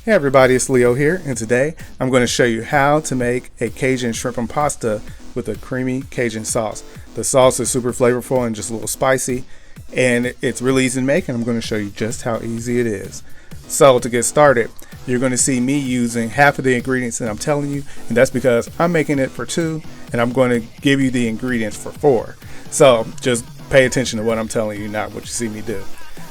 Hey everybody, it's Leo here, and today I'm going to show you how to make a Cajun shrimp pasta with a creamy Cajun sauce. The sauce is super flavorful and just a little spicy, and it's really easy to make, and I'm going to show you just how easy it is. So to get started, you're going to see me using half of the ingredients that I'm telling you, and that's because I'm making it for 2, and I'm going to give you the ingredients for 4. So just pay attention to what I'm telling you, not what you see me do.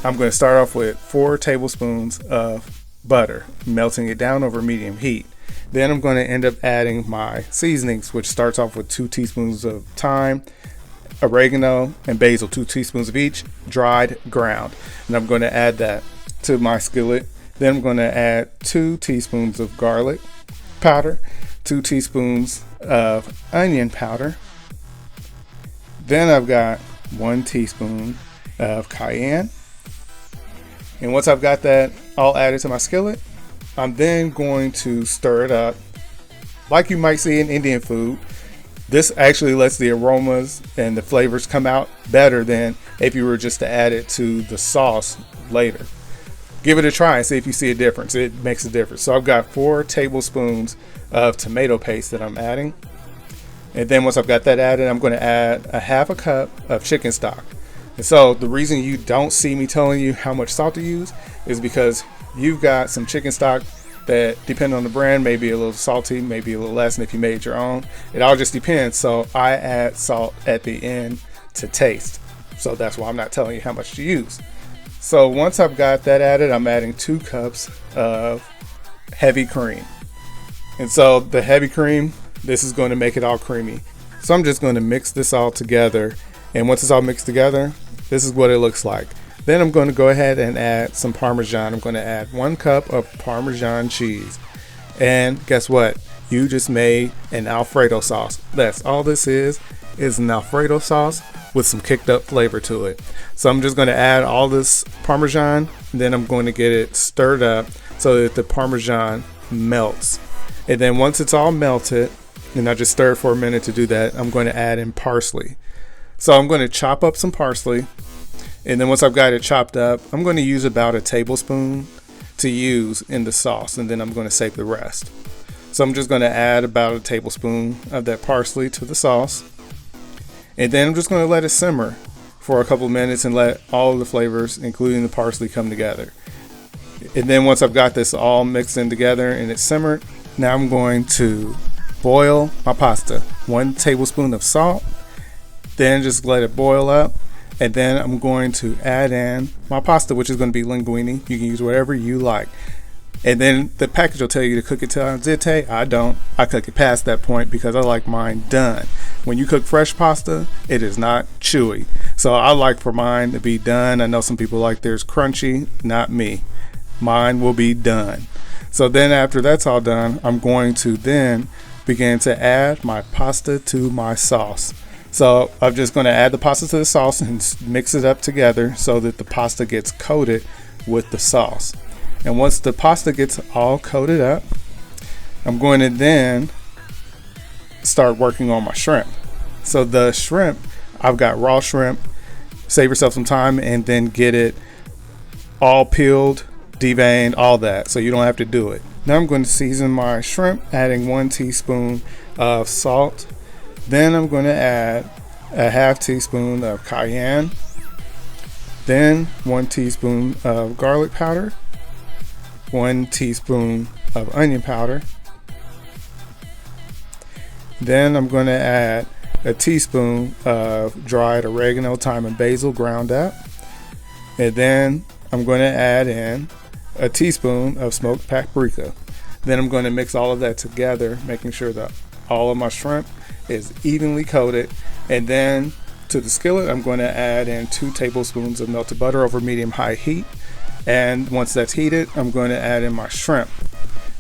I'm going to start off with 4 tablespoons of butter, melting it down over medium heat. Then I'm going to end up adding my seasonings, which starts off with 2 teaspoons of thyme, oregano, and basil, 2 teaspoons of each, dried, ground. And I'm going to add that to my skillet. Then I'm going to add 2 teaspoons of garlic powder, 2 teaspoons of onion powder. Then I've got 1 teaspoon of cayenne. And once I've got that all added to my skillet, I'm then going to stir it up like you might see in Indian food. This actually lets the aromas and the flavors come out better than if you were just to add it to the sauce later. Give it a try and see if you see a difference. It makes a difference. So I've got 4 tablespoons of tomato paste that I'm adding. And then once I've got that added, I'm going to add a half a cup of chicken stock. And so the reason you don't see me telling you how much salt to use is because you've got some chicken stock that, depending on the brand, may be a little salty, maybe a little less, and if you made your own, it all just depends. So I add salt at the end to taste. So that's why I'm not telling you how much to use. So once I've got that added, I'm adding 2 cups of heavy cream. And so the heavy cream, this is going to make it all creamy. So I'm just going to mix this all together. And once it's all mixed together, this is what it looks like. Then I'm going to go ahead and add some Parmesan. I'm going to add 1 cup of Parmesan cheese. And guess what? You just made an Alfredo sauce. That's all this is an Alfredo sauce with some kicked up flavor to it. So I'm just going to add all this Parmesan, and then I'm going to get it stirred up so that the Parmesan melts. And then once it's all melted, and I just stir it for a minute to do that, I'm going to add in parsley. So I'm going to chop up some parsley, and then once I've got it chopped up, I'm going to use about a tablespoon to use in the sauce, and then I'm going to save the rest. So I'm just going to add about a tablespoon of that parsley to the sauce, and then I'm just going to let it simmer for a couple minutes and let all of the flavors, including the parsley, come together. And then once I've got this all mixed in together and it's simmered, now I'm going to boil my pasta. 1 tablespoon of salt. Then just let it boil up, and then I'm going to add in my pasta, which is going to be linguine. You can use whatever you like. And then the package will tell you to cook it till al dente. I don't. I cook it past that point because I like mine done. When you cook fresh pasta, it is not chewy. So I like for mine to be done. I know some people like theirs crunchy. Not me. Mine will be done. So then after that's all done, I'm going to then begin to add my pasta to my sauce. So I'm just going to add the pasta to the sauce and mix it up together so that the pasta gets coated with the sauce. And once the pasta gets all coated up, I'm going to then start working on my shrimp. So the shrimp, I've got raw shrimp. Save yourself some time and then get it all peeled, deveined, all that, so you don't have to do it. Now I'm going to season my shrimp, adding 1 teaspoon of salt. Then I'm going to add a half teaspoon of cayenne, then 1 teaspoon of garlic powder, 1 teaspoon of onion powder. Then I'm going to add a teaspoon of dried oregano, thyme, and basil ground up. And then I'm going to add in a teaspoon of smoked paprika. Then I'm going to mix all of that together, making sure that all of my shrimp is evenly coated. And then to the skillet, I'm going to add in 2 tablespoons of melted butter over medium-high heat. And once that's heated, I'm going to add in my shrimp.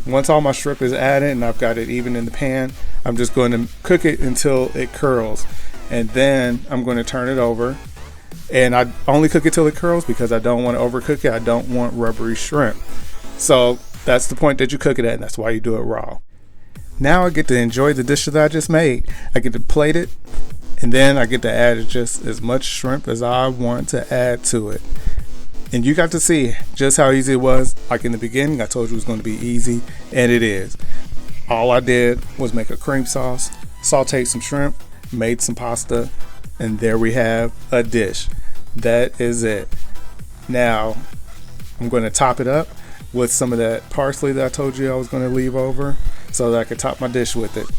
Once all my shrimp is added and I've got it even in the pan, I'm just going to cook it until it curls. And then I'm going to turn it over. And I only cook it till it curls because I don't want to overcook it. I don't want rubbery shrimp. So that's the point that you cook it at, and that's why you do it raw. Now I get to enjoy the dish that I just made. I get to plate it, and then I get to add just as much shrimp as I want to add to it. And you got to see just how easy it was. Like in the beginning, I told you it was going to be easy, and it is. All I did was make a cream sauce, sauteed some shrimp, made some pasta, and there we have a dish. That is it. Now, I'm going to top it up with some of that parsley that I told you I was going to leave over so that I could top my dish with it.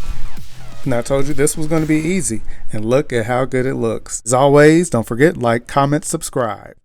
And I told you this was going to be easy, and look at how good it looks. As always, don't forget, like, comment, subscribe.